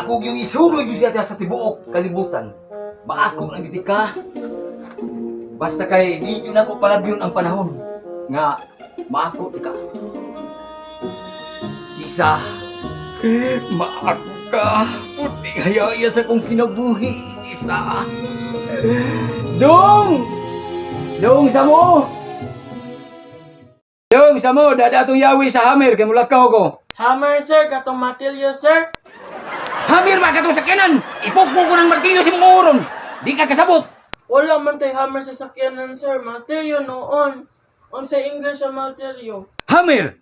Ako yung isuroy yung siya sa tibuok kalibutan. Maako lang giti ka. Basta kay di nyo na ko palabyon ang panahon nga maako ti ka. Kisa, maako ka. Puting hayaya sa kong kinabuhi. Kisa. Dong! Dong sa mo! Dong sa mo, dada itong yawi sa hammer, kay mulakaw ko. Hammer, sir. Katong matilyo, sir. Hammer ba katong sakyanan? Ipukpok ko ng martilyo sa mga uron. Di ka kasabot. Wala man tay hammer sa sakyanan, sir. Matilyo noon. Sa English ang matilyo. Hammer!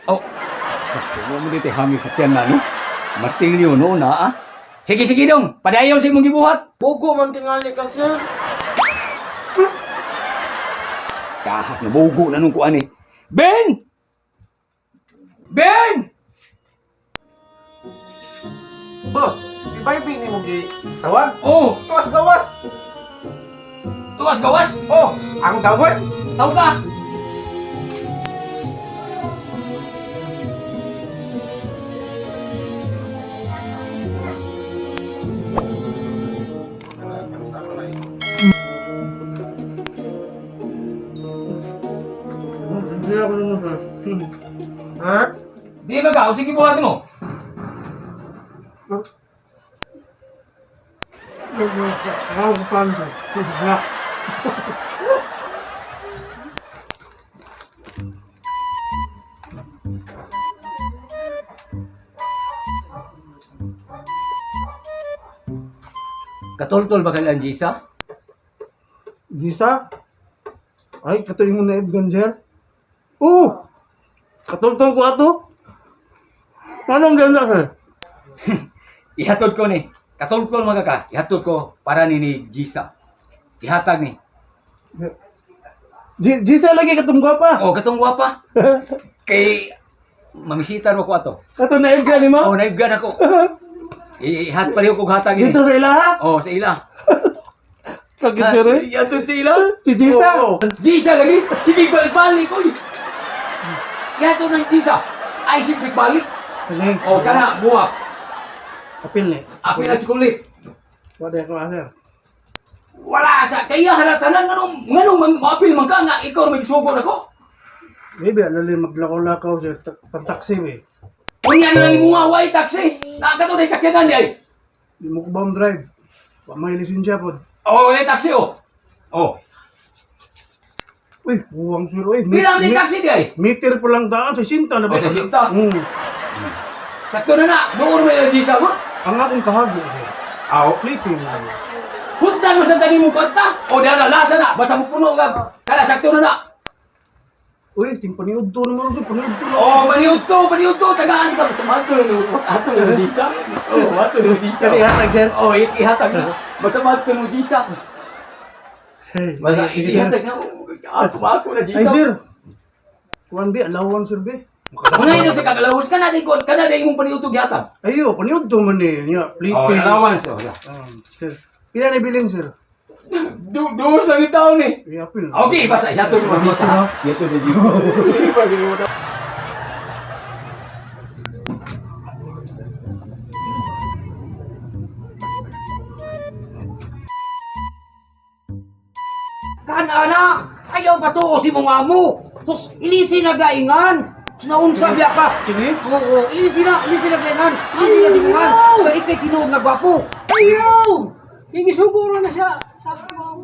Oh, sakto mo dito hammer sakyanan, no? Martilyo no na, ah? Sige, sige dong, padayon sa imong gibuhat. Bugo man tingali ka, sir. Kahak na bugo na nung kuan eh. Ben! Ben! Boss, si Barbie ni mong gitawag? Oh, Tuwas gawas! tuwas gawas. Oh, ang tawag? Tau ka. Hindi ako naman sir. Ha? Di magaw, sige buhat mo. Ako paano sir? Wala. Katultol ba kailan, Jisa? Gisa? Ay, katoy mo na Edgan, sir. Oh! Katultol ko ato. Anong ganda, sir? Ihatod ko ni. Katultol mga ka. Ihatod ko para ni Jisa. Ihatag ni. Gisa lagi katong gwapa. Oh, katong gwapa. Kay mamisita ro ko ato. Ato na Edgan, ni ma? Oh, naibgan ako. Ihat paliw ko hatag ini. Dito sa ilaha? Oh, sa ila. Sakit, sir, eh. Ihatod sa ila. Si Jisa? Oh, oh. Jisa lagi. Sige, balik-balik ko. Ihatod ng Jisa. Ay, sige, balik. Ano? Oh, kana, buhak. Kapil ni. Api na tsukulit. Wala ko, sir. Wala sa kaya halatanan nganong mapil man ka nga ikaw may sugo nako. Maybe, alalim maglakaw-lakaw, sir. Pantaksi, eh. Unya na lang imuwaway taxi. Nakato na sakyanan di ay. Di mo ko bomb drive. Pamay lisensya po. Oh, na taxi oh. Oh. Uy, buwang sir. Uy, Bilang ni taxi di ay. meter po lang daan. Sa sinta na ba? Sa sinta? Hmm. Sakto na. Doon may Jisa mo. Ang akong kahago, sir. Aw, Flipping. puntan mo sa tani mo pagta. O dala lasa na basta mo puno ka. Kala sakto na na. Uy, ting paniud to naman, sir. Paniud to. Oh, paniud to. Tagaan ka sa mato na ato na Jisa. Oh, mato na Jisa. Sir, ihatag, sir. Oh, ihatag na. Basta mato na Jisa. Hey, Basta ihatag na. Ato na Jisa. ay, sir. Kuan be, alawan, sir, be. Ngayon na sa kagalawos ka na di imong paniutog yata. Ayo, paniud to man eh. Niya, Oh, flipping. alawan siya. Sir. Pila na bilin, sir? Dos lang yung taon eh. Eh, apil. Okay, basta yato mo Jisa. Yato na Jisa. Kana, ayaw pa to si mong amo. Sus, ilisi na gaingan. Naunsa biya ka. Kini? Oo, ilisi na gaingan. Ilisi na si mong amo. Kaya ikay tinuog na gwapo. Ayaw! Igisuguro na siya.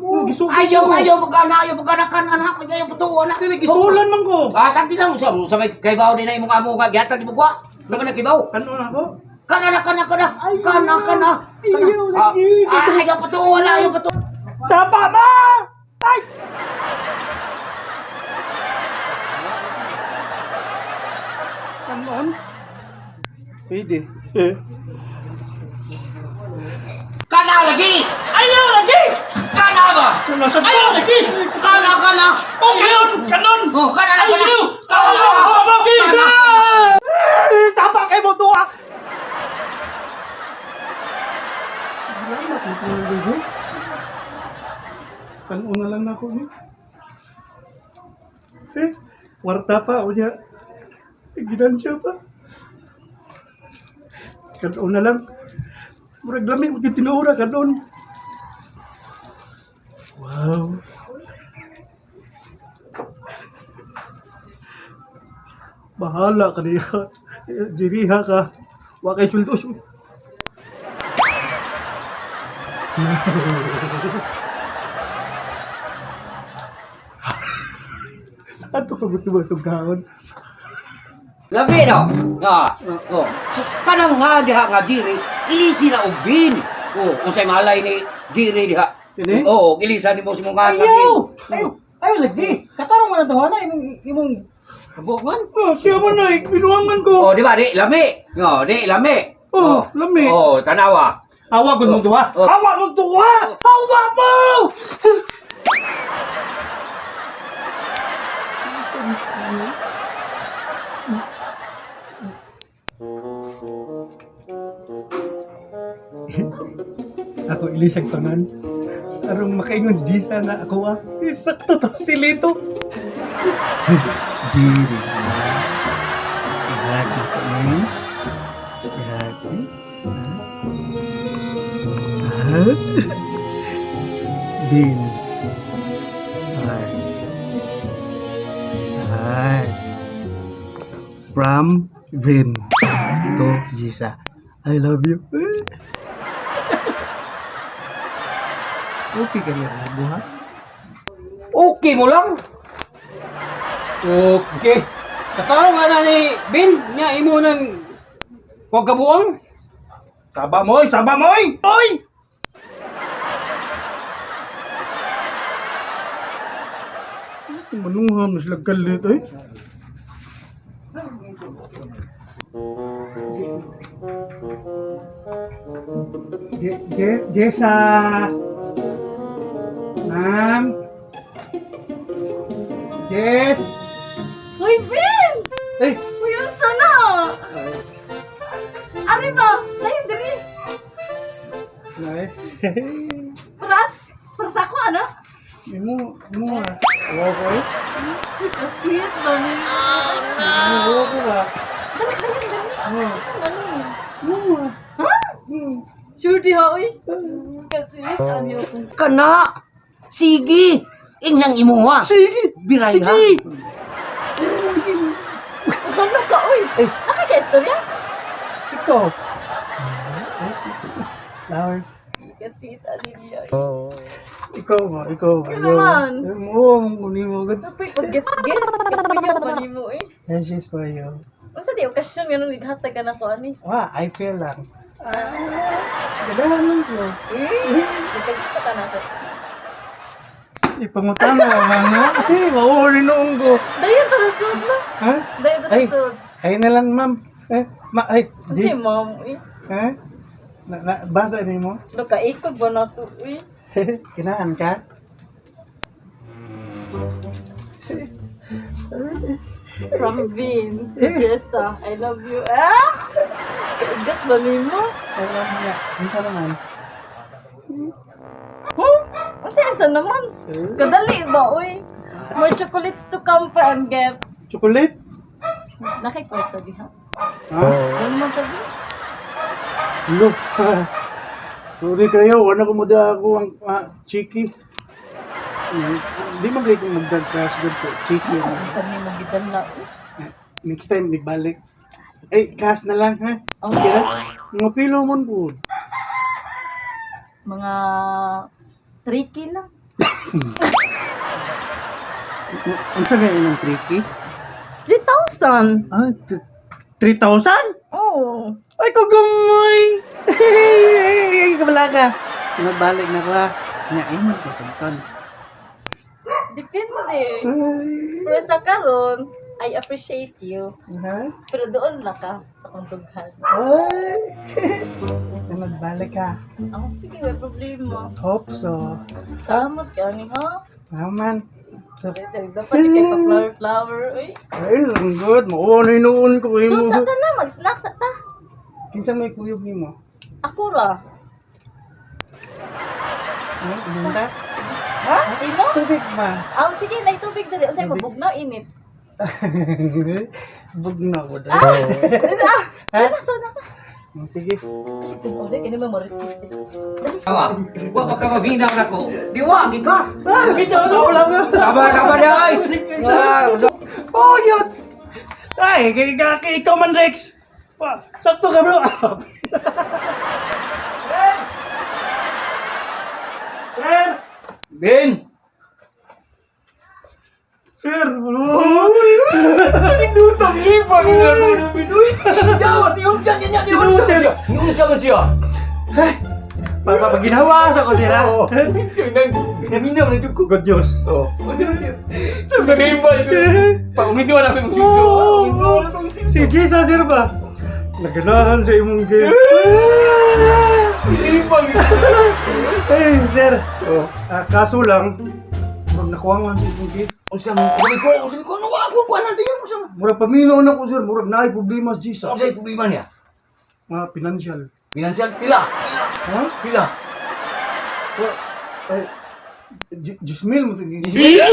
Oh, gisugo Ayaw magana kan anak. Ayaw pa to, anak. Kini, gisulan man ko. Sakti lang. Sa may kaybaw din na imong amo nga. Gihatag di mo kwa. Naman na kibaw. Ano na ako? Kana. Ayaw pa to, wala. Ayaw pa to. Tapa ma! Ay! Kanon? Pwede. Kana lagi! Ayaw lagi! Kana ba? Ayaw lagi! Kana. Oh, kanon! Oh, kana. Ayaw! Kana. Sapa kay mo tuwa! Kanon na lang ako ni. Warta pa o niya. Ginansya pa. Kanon na lang. Murag lami mo tinuura ka doon. Wow. Bahala ka niya. Jiriha ka. Wa kay suldo. Ato ka buto ba itong kaon? Labi no. Oh. Sus kanang nga diha nga diri, ilisi na og bin. Oh, unsay malay ni diri diha. Sini? Oo, ilisa ni mo si mong nga Ayaw lagi. Katarong man na tawa na imong kabuokan. Oh, siya man na, binuangan ko. Oh, di ba di lami? Oh, di lami. Oh, lami. Oh, tanawa. Hawa ko mong tuwa. Oh. Hawa mong tuwa. Hawa mo! Ako ilisag tanan. Arong makaingon si Jisa na ako Sakto to si Lito. Jiri. Ihag mo kami. Ihag mo. Bin. Hi. Hi. From Vin to Jisa. I love you. Okay ka niya, buhat? Okay mo lang. Okay. Katarong nga na ni Ben nga imo nang huwag kabuang. Saba mo, saba mo! Oy! Manuha, mas lagkal dito eh. Jessa! Ma'am! Jess! Uy, Ben! Eh! Uy, ang sana! Ari ba? Lain diri. Nay. Paras ako, ano? Imo ah. Awa ko eh. Uy, ka-sweet ba ni? Awa ko ba? Dali. Saan ano yun? Imo ah. Ha? Sure di ha, uy? Ka-sweet, ano ko? Kana. Sige. Inang imuha. Sige! Biray ha. Sige! Ano ka, uy? Nakaka-istorya? Ikaw! Flowers. Ka-sweet, ano niya? Ikaw ba? Ano naman? Oo, muni mo agad. Uy, pag-gift-gift. Pag-gift ba ni mo, eh? Yes, she's for you. Ano sa di, okasyon nga nung naghatag ka na ko, ani? Wow, I feel lang. Gadahan lang ko. Nagkagusto ka na ko. Ipangutana mga. Mauhuli noong ko. Dayon ta sa sud na. Ha? Dayon ta sa Ay. sud. Ay na lang, ma'am. Ay, Kasi this. ma'am, uy. Ha? Basa ni mo? Nakaikog ba na to, uy? Kinaan ka? From Vin, Jessa, I love you. Ah! Igat ba ni mo? Ay, lang niya. Minsa naman. Huh? Ang sensa naman. Kadali ba, uy? More chocolates to come pa and get. Chocolate? Nakikwarta di ha? Ha? Ano man tabi? Look. Sorry kayo, wala ko muna ako ang cheeky. Hindi mo kayo kung magdag-crash doon ko. Cheeky. Saan niyo mo gidan na? Next time, ibalik. Ay, cash na lang, ha? Ang Kaya, mga pilo mo po. mga tricky lang. Ang sa ngayon ng tricky? 3,000! Ah, 3,000? Oo. Ay, kugumoy! Ay, kabala ka. Nagbalik na ko, ha? Ngayon mo ko sa ton. Depende. Ay. Pero sa karon, I appreciate you. Ha? Pero doon na ka sa kundughan. Ay! Nagbalik ka. Ako, sige, may problema. Hope so. Salamat ka ni, ha? Naman. So, Dapat di kayo pa-flower-flower, uy. ay, lang good. Maunay noon ko kayo So, mo. sa ta na, mag-snack sa ta. Kinsa may kuyog ni mo? Ako ra. Ay, ganda. Ha? Ino? Tubig ba? Ah, sige, na tubig dali. Unsay mabugnaw init. Bugnaw ko dahil. Ah! Dili ah. Ha? Ano so na ta? Sige. Kasi tingnan ulit, ini mah maritis eh. Awa, wa pa ka mabinaw na ko. Diwagi ka. Kita ko lang. Sabar dia ay. Oh, yun. Ay, ikaw man, Rex. Sakto ka, bro. Sir! Ben! Sir! Pinutang ibang na ko na binoy! Jawat, iunsa niya! Iunsa man siya! Pag ginawa sa ko, sir, ha? Oo. Pinaminaw na ko. Good news. Oo. Nag-ibay ko. Pag-umituan ako yung sito. Pag-umituan ako yung sito. Si Jessa, sir ba? Naganahan sa imong game. Ibang Hey, sir. Oo. Kaso lang, murag nakuha man sa imong game. Unsa man ko ano ako kuan na diyo unsa man. Murag paminaw na ko, sir. Murag naay problema sa Jessa. Unsa problema niya? Mga financial. Financial pila. Ha? Pila. Ay, Jismil mo ito.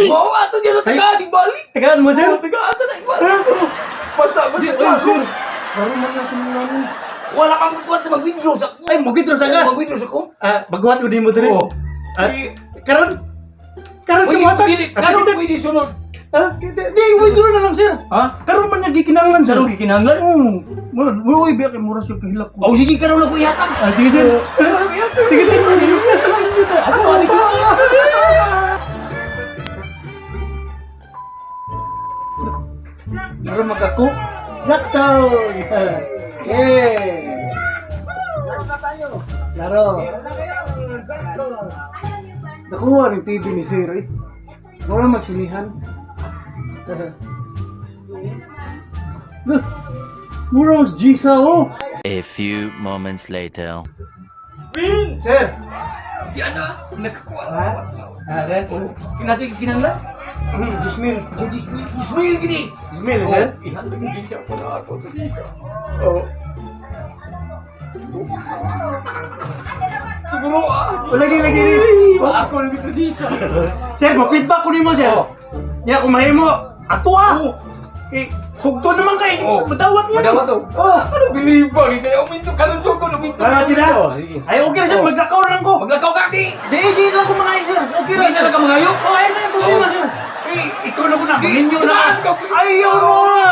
Oo, ato diyo sa taga di bali. Tagaan mo, sir? Taga ato na ibali. Basta Ay, sir. Karoon man natin ng namin. wala kang kuan mag-withdraw sa ko. Ay, mag-withdraw sa ka? Mag-withdraw sa ko. Baguhat ko din mo dali. Oo. Karon Pwede kumata. karon pwede sunod. Di, withdraw na lang, sir. Ha? Karon man niya gikinanglan, sir. Sarong gikinahanglan? Uy, biya kay mura siya kahilak ko. Oh, sige karon ako ihatag. Sige, sir. Sige, sir. Ako ba? Laro magako. Jackson! Yeah! Laro na tayo. Laro. Nakuha ng TV ni Sir eh. Wala magsinihan. Mura mas Jisa oh! A few moments later. Bin! Sir! Di ana nakakuha. Sir? Kinatay kinahanglan? Jismil. Ismail gini. Jismil, sir? Ihatag ni siya pala ako sa siya. Oh. Siguro Lagi. Ako lang dito siya. Sir, ma-feedback ko nimo, sir. Oh. Ya, kung mahimo, ato ah! Oh. Eh, sugto naman kayo. Oh. Madawat niya. Madawa to. Oh. Ano bilibang ito? Uminto ka lang ko uminto. Tira. Sige. Ay, okay na, sir. Oh. Maglakaw lang ko. Maglakaw ka di. Di lang ko mga sir. Okay Hindi na, sir. ka mangayo. Oh, ayun na yung problema, Oh. sir. Eh, ikaw na ko na. Di, Ninyo na. tumaan ka, please. Ayaw mo na.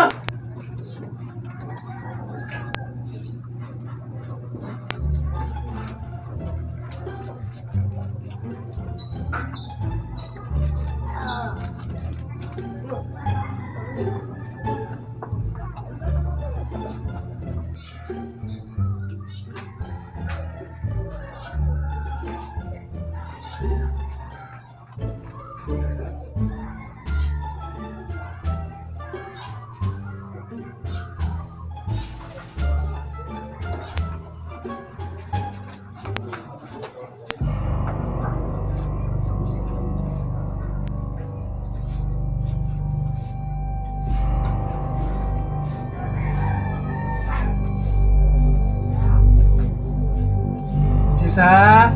Jessa.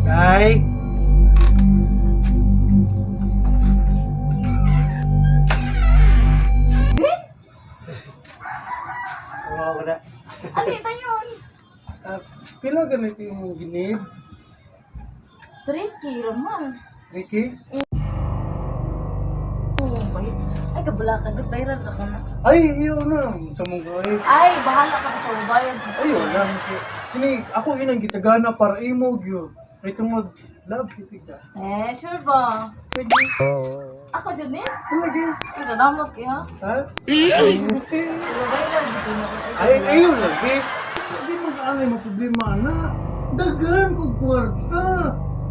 Day. Oo, wala. Alita yun. Pila ganito yung ginib, Tricky raman. Ricky? Oh, bayad. Ay, kabala ka. Bayaran ka na. Ay, iyo na. Sa mong ay. Ay, bahala ka na sa ubayan. Ay, wala. Kini, ako inang gitagana para imo, gyud. Ito mag-love kita. Sure ba? Pwede. Ako dyan eh. Lagi. Nagdadamot ka ha? Ha? Bayaran dito na. Ay, ayun lagi. Hindi mo kaangay problema na. Dagan ko kwarta.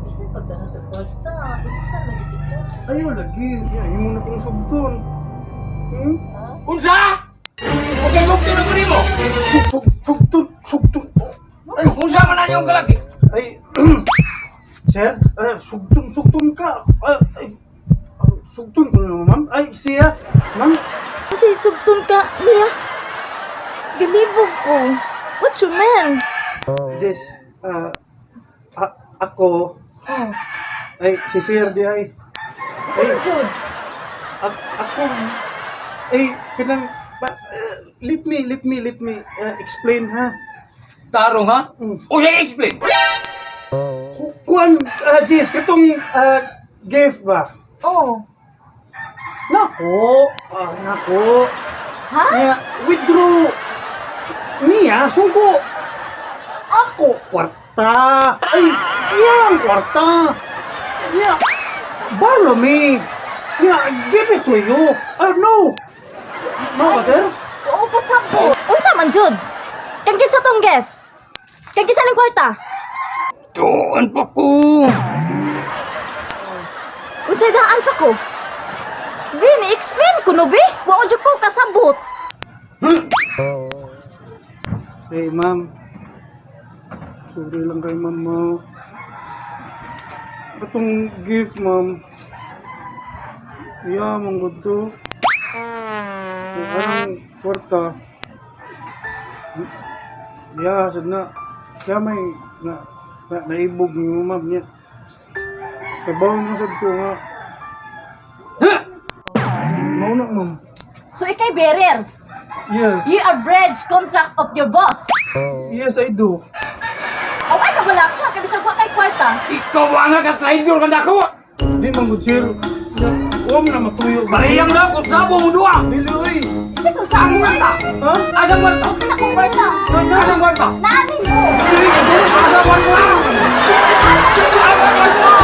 Isa pagdahan ka basta. Isa lagi kita. Ayun lagi. Yan, imo na kong subton. Hmm? Ha? Unsa? Unsa sugto na ko nimo? Subton. Ay, unsa man na yung kalaki? Ay, sir, sugton ka. Ay, sugton ko na, ma'am. Ay, siya, ma'am. Kasi sugtun ka niya. Galibog ko. What you mean? Jess, ako, Oh. ay, si Sir di ay. Ay, Jud. ako, ay, kanang, let me explain ha. Tarong ha? Mm. O siya explain. Kuan, Jess, katong gift ba? Oh. Nako. Ha? Niya, withdraw. Niya, sugo. Ako, kwarta. Ay, iyang kwarta. Niya, borrow me. Niya, give it to you. No. No ba, sir? Oo, kasabot. Unsa man, Jud? Kang kinsa tong gift? Kang kinsa ning kwarta? Tuon pa ko. Unsay daan pa ko? Vin, explain ko no, be? Wa jud ko kasabot. Hey, ma'am. Sorry lang kay ma'am, ma. Atong gift, ma'am. Yeah, manggod to. Kung anong kwarta. Yeah, sad na. Kaya may naibog niyo, ma'am, niya. Kaya bawang nasad ko nga. Mauna, ma'am. So ikay bearer. Yeah. You are bridge contract of your boss. Yes, I do. O ay kabala ka, kaya bisag wa kay kwarta. Ikaw ang nag-traidor ka na ako. Di, manggod, sir. Huwag na matuyo. Bariyang na kung sabo mo duwa. Dili, oy. Sige, sa ako kwarta. Ha? Asa kwarta? Huwag ka na kong kwarta. Asa kwarta? Naanin mo. Asa kwarta? Asa kwarta?